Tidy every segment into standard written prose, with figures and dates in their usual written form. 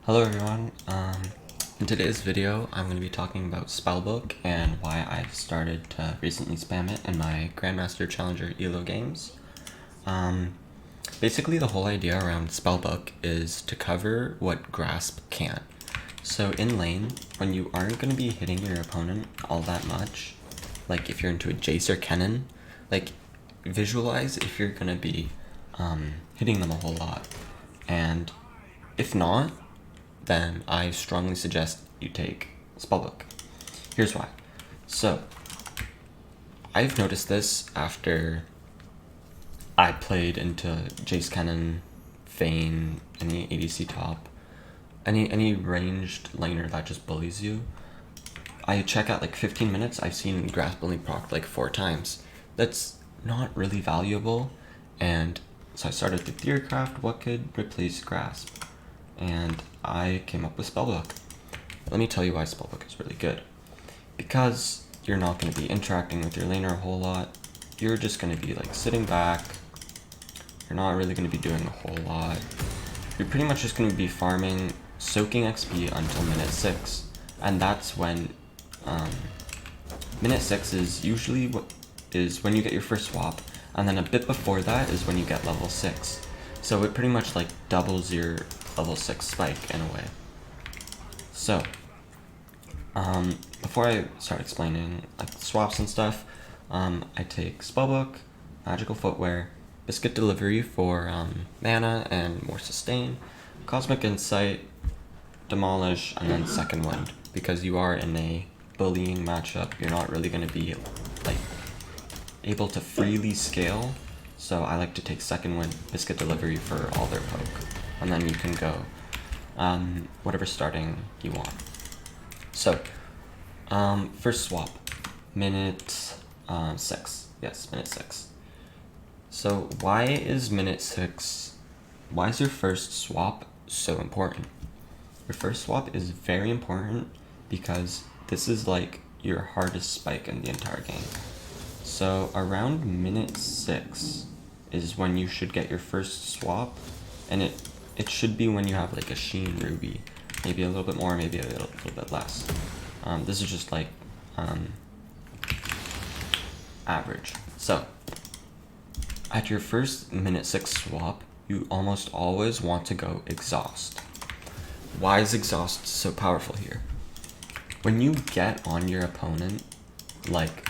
Hello everyone, in today's video I'm going to be talking about spellbook and why I've started to recently spam it in my Grandmaster Challenger ELO games. Basically the whole idea around spellbook is to cover what grasp can't. So in lane, when you aren't going to be hitting your opponent all that much, like if you're into a Jace or Kennen, like visualize if you're going to be hitting them a whole lot, and if not, then I strongly suggest you take spellbook. Here's why. So, I've noticed this after I played into Jace Cannon, Vayne, any ADC top, any ranged laner that just bullies you. I check out like 15 minutes, I've seen grasp only proc like 4 times. That's not really valuable, and so I started the Theorycraft, what could replace grasp? And I came up with spellbook. Let me tell you why spellbook is really good. Because you're not going to be interacting with your laner a whole lot. You're just going to be like sitting back. You're not really going to be doing a whole lot. You're pretty much just going to be farming, soaking XP until minute 6. And that's when minute 6 is usually when you get your first swap. And then a bit before that is when you get level 6. So it pretty much like doubles your level 6 spike in a way. So, before I start explaining like swaps and stuff, I take spellbook, magical footwear, biscuit delivery for mana and more sustain, cosmic insight, demolish, and then second wind. Because you are in a bullying matchup, you're not really going to be like able to freely scale. So I like to take second wind, biscuit delivery for all their poke, and then you can go whatever starting you want. So first swap, minute 6. Yes, minute 6. So why is minute 6? Why is your first swap so important? Your first swap is very important because this is like your hardest spike in the entire game. So around minute 6 is when you should get your first swap, and it should be when you have like a Sheen Ruby, maybe a little bit more, maybe a little bit less. This is just like average. So at your first minute 6 swap, you almost always want to go exhaust. Why is exhaust so powerful here? When you get on your opponent, like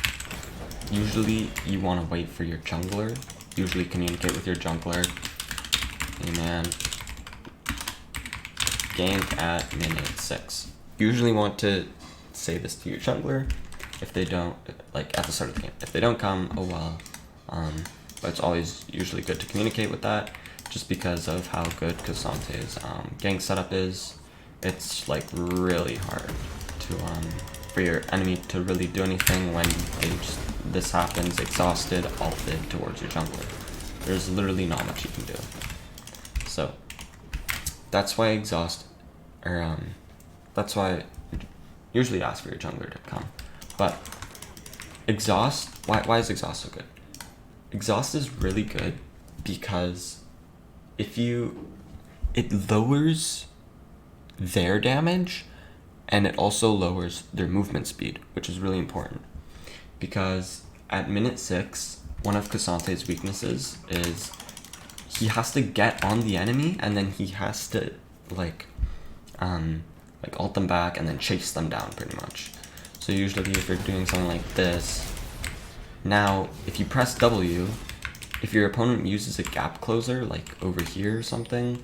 usually you want to wait for your jungler, usually communicate with your jungler. Hey man, gank at minute 6. Usually want to say this to your jungler. If they don't, like at the start of the game, if they don't come, oh well. But it's always usually good to communicate with that, just because of how good Casante's gank setup is. It's like really hard to for your enemy to really do anything when this happens, exhausted, ulted towards your jungler. There's literally not much you can do. So that's why that's why usually ask for your jungler to come. But exhaust, why is exhaust so good? Exhaust is really good because it lowers their damage, and it also lowers their movement speed, which is really important. Because at minute 6, one of Casante's weaknesses is he has to get on the enemy, and then he has to like ult them back and then chase them down pretty much. So usually if you're doing something like this, now if you press W, if your opponent uses a gap closer like over here or something,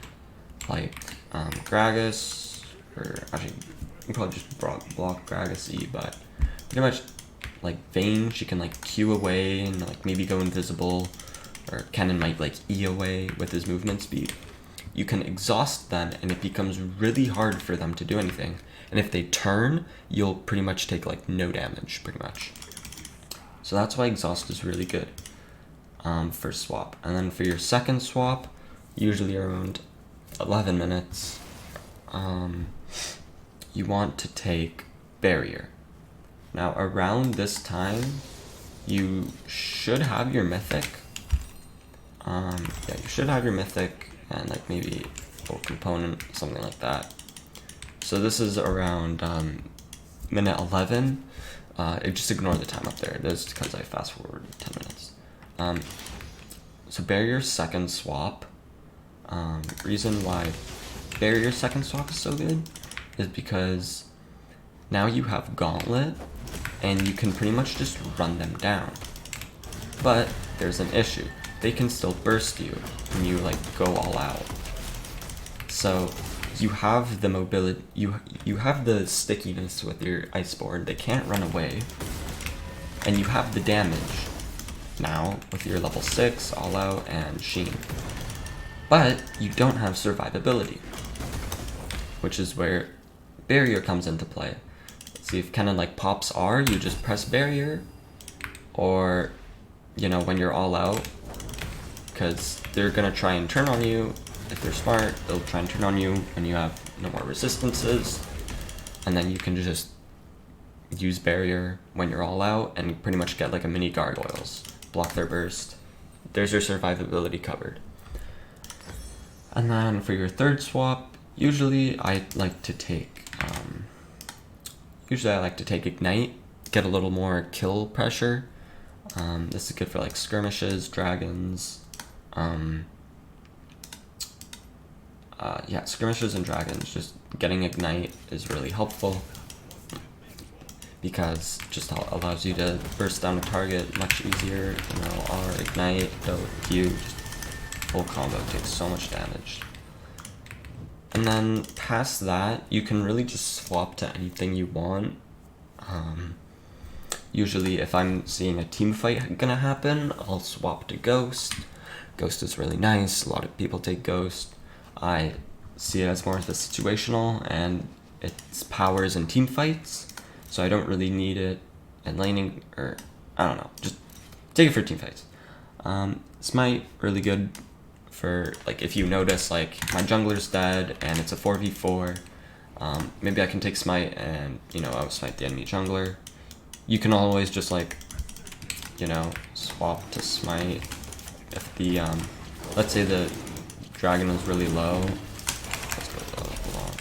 like Gragas, or actually you can probably just block Gragas E, but pretty much like Vayne, she can like Q away and like maybe go invisible, or Kennen might like E away with his movement speed. You can exhaust them and it becomes really hard for them to do anything. And if they turn, you'll pretty much take like no damage, pretty much. So that's why exhaust is really good for swap. And then for your second swap, usually around 11 minutes, you want to take barrier. Now around this time, you should have your mythic. Yeah, you should have your mythic and like maybe full component, something like that. So this is around minute 11. Just ignore the time up there. It is because I fast forward 10 minutes. So barrier second swap. Reason why barrier second swap is so good is because now you have gauntlet and you can pretty much just run them down. But there's an issue. They can still burst you when you like go all out. So you have the mobility, you have the stickiness with your ice board. They can't run away. And you have the damage now with your level 6, all out, and Sheen. But you don't have survivability, which is where barrier comes into play. See, if Kennen like pops R, you just press barrier, or you know, when you're all out, because they're gonna try and turn on you. If they're smart, they'll try and turn on you when you have no more resistances, and then you can just use barrier when you're all out and pretty much get like a mini gargoyles, block their burst. There's your survivability covered. And then for your third swap, usually I like to take ignite, get a little more kill pressure. This is good for like skirmishes, dragons. Skirmishes and dragons. Just getting ignite is really helpful because just allows you to burst down a target much easier. You know, R, ignite, Q, just full combo takes so much damage. And then past that, you can really just swap to anything you want. Usually if I'm seeing a team fight gonna happen, I'll swap to Ghost. Ghost is really nice. A lot of people take Ghost. I see it as more of a situational, and its powers in team fights, so I don't really need it in laning, or I don't know, just take it for team fights. Smite, really good for like if you notice like my jungler's dead and it's a 4v4, maybe I can take Smite and, you know, outsmite the enemy jungler. You can always just like, you know, swap to Smite if the let's say the dragon was really low. Let's go low, hold on.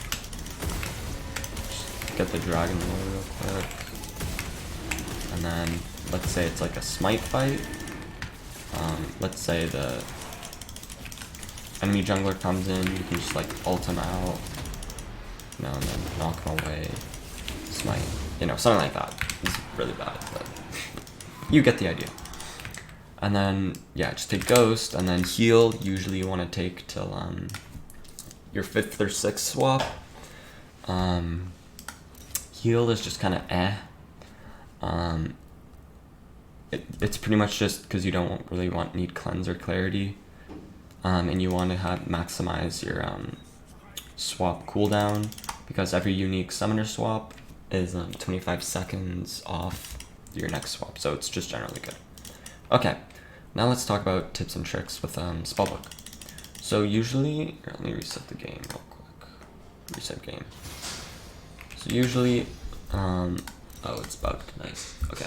Just get the dragon low real quick. And then let's say it's like a Smite fight. Let's say the enemy jungler comes in, you can just like ult him out, you know, and then knock him away. Smite, you know, something like that. It's really bad, but you get the idea. And then, yeah, just take Ghost, and then heal. Usually you want to take till your 5th or 6th swap. Heal is just kind of it's pretty much just because you don't really need cleanse or clarity, and you want to maximize your swap cooldown, because every unique summoner swap is 25 seconds off your next swap, so it's just generally good. Okay, now let's talk about tips and tricks with spellbook. So usually, here, let me reset the game real quick. Reset game. So usually, oh, it's bugged. Nice. Okay.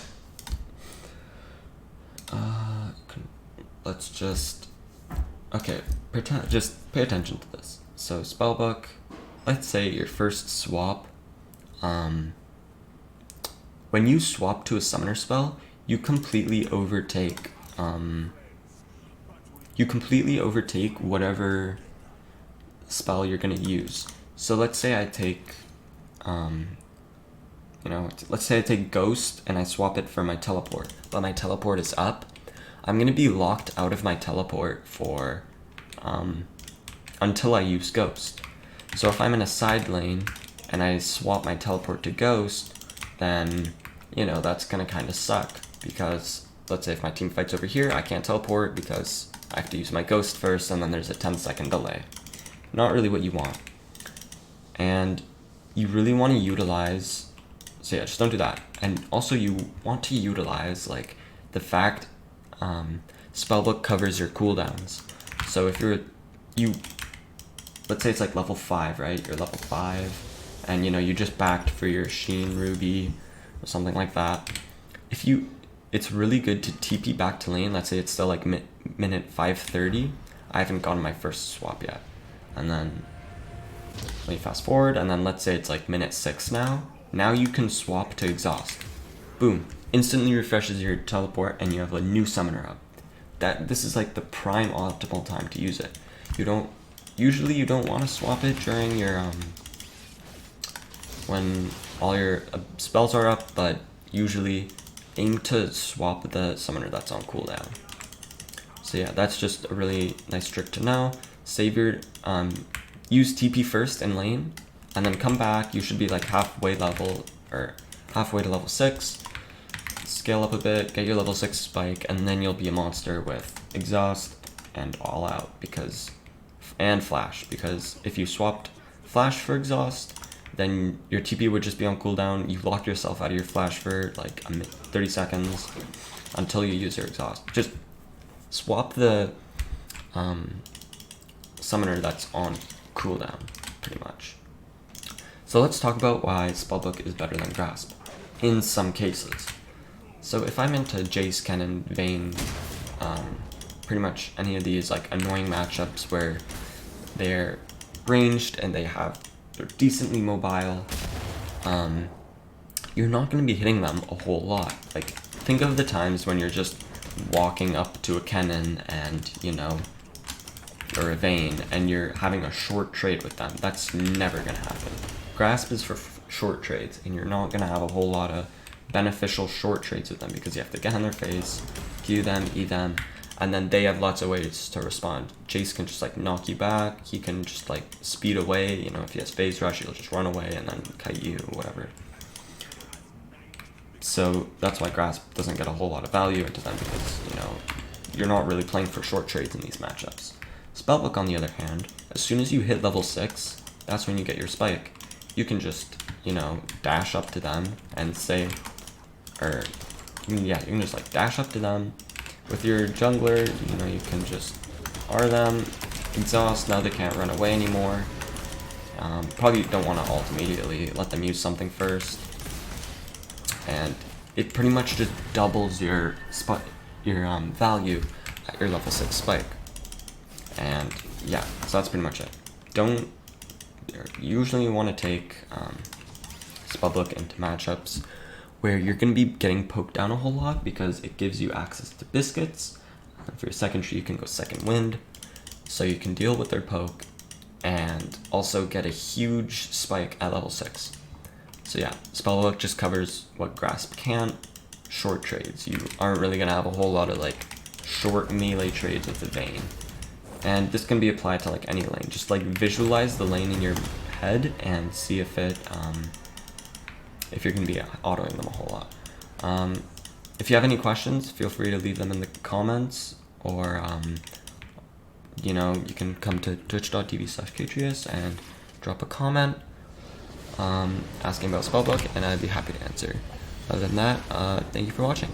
Let's just, okay, just pay attention to this. So spellbook, let's say your first swap, when you swap to a summoner spell, you completely overtake whatever spell you're gonna use. So let's say I take, let's say I take Ghost and I swap it for my teleport, but my teleport is up. I'm gonna be locked out of my teleport for, until I use Ghost. So if I'm in a side lane and I swap my teleport to Ghost, then, you know, that's gonna kind of suck, because let's say if my team fights over here, I can't teleport because I have to use my Ghost first, and then there's a 10-second delay. Not really what you want. And you really want to utilize, so yeah, just don't do that. And also you want to utilize like the fact spellbook covers your cooldowns. So if let's say it's like level 5, right? You're level 5, and you know, you just backed for your Sheen Ruby or something like that. It's really good to TP back to lane. Let's say it's still like minute 5:30. I haven't gotten my first swap yet. And then let me fast forward, and then let's say it's like minute 6 now. Now you can swap to exhaust. Boom, instantly refreshes your teleport, and you have a new summoner up. This is like the prime optimal time to use it. Usually you don't want to swap it during your when all your spells are up, but usually aim to swap the summoner that's on cooldown. So yeah, that's just a really nice trick to know. Save your use TP first in lane, and then come back. You should be like halfway to level 6. Scale up a bit, get your level 6 spike, and then you'll be a monster with exhaust and all out and flash, because if you swapped flash for exhaust, then your TP would just be on cooldown. You lock yourself out of your flash for like 30 seconds until you use your exhaust. Just swap the summoner that's on cooldown, pretty much. So let's talk about why spellbook is better than grasp in some cases. So if I'm into Jace, Kennen, Vayne, pretty much any of these like annoying matchups where they're ranged and they're decently mobile, you're not going to be hitting them a whole lot. Like, think of the times when you're just walking up to a Kennen and, or a Vayne, and you're having a short trade with them. That's never going to happen. Grasp is for short trades, and you're not going to have a whole lot of beneficial short trades with them because you have to get on their face, Q them, E them, and then they have lots of ways to respond. Jace can just like knock you back, he can just like speed away, if he has phase rush, he'll just run away and then kite you, whatever. So that's why grasp doesn't get a whole lot of value into them, because, you're not really playing for short trades in these matchups. Spellbook, on the other hand, as soon as you hit level 6, that's when you get your spike. You can just, dash up to them and say, you can just like dash up to them with your jungler. You can just R them, exhaust. Now they can't run away anymore. Probably don't want to ult immediately. Let them use something first, and it pretty much just doubles your value at your level 6 spike. And yeah, so that's pretty much it. Usually you want to take spellbook into matchups where you're going to be getting poked down a whole lot, because it gives you access to biscuits. For your secondary, you can go second wind, so you can deal with their poke and also get a huge spike at level 6. So yeah, spellbook just covers what grasp can't. Short trades. You aren't really going to have a whole lot of like short melee trades with the Vayne. And this can be applied to like any lane. Just like visualize the lane in your head and see if you're going to be autoing them a whole lot. If you have any questions, feel free to leave them in the comments, or you can come to twitch.tv/Katrius and drop a comment asking about spellbook, and I'd be happy to answer. Other than that, thank you for watching.